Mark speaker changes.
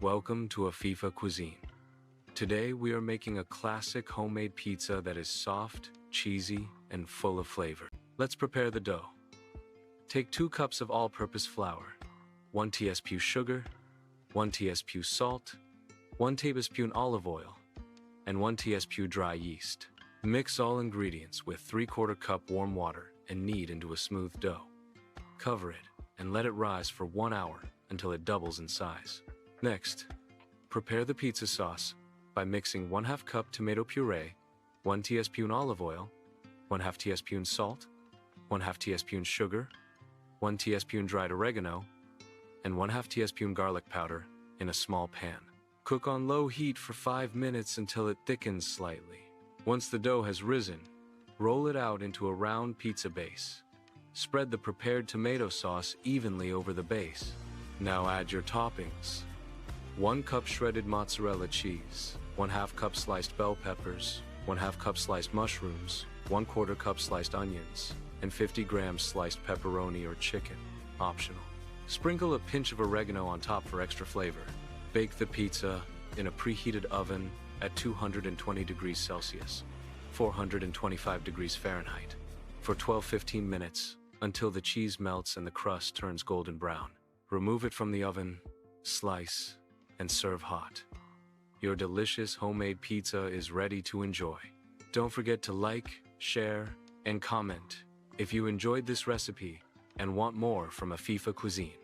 Speaker 1: Welcome to Afifa Cuisine. Today we are making a classic homemade pizza that is soft, cheesy, and full of flavor. Let's prepare the dough. Take 2 cups of all-purpose flour, 1 teaspoon sugar, 1 teaspoon salt, 1 tablespoon olive oil, and 1 teaspoon dry yeast. Mix all ingredients with 3/4 cup warm water and knead into a smooth dough. Cover it and let it rise for 1 hour until it doubles in size. Next, prepare the pizza sauce by mixing 1/2 cup tomato puree, 1 teaspoon olive oil, 1/2 teaspoon salt, 1/2 teaspoon sugar, 1 teaspoon dried oregano, and 1/2 teaspoon garlic powder in a small pan. Cook on low heat for 5 minutes until it thickens slightly. Once the dough has risen, roll it out into a round pizza base. Spread the prepared tomato sauce evenly over the base. Now add your toppings. 1 cup shredded mozzarella cheese, 1/2 cup sliced bell peppers, 1/2 cup sliced mushrooms, 1/4 cup sliced onions, and 50 grams sliced pepperoni or chicken, optional. Sprinkle a pinch of oregano on top for extra flavor. Bake the pizza in a preheated oven at 220 degrees Celsius, 425 degrees Fahrenheit, for 12-15 minutes until the cheese melts and the crust turns golden brown. Remove it from the oven, slice, and serve hot. Your delicious homemade pizza is ready to enjoy. Don't forget to like, share, and comment if you enjoyed this recipe and want more from Afifa Cuisine.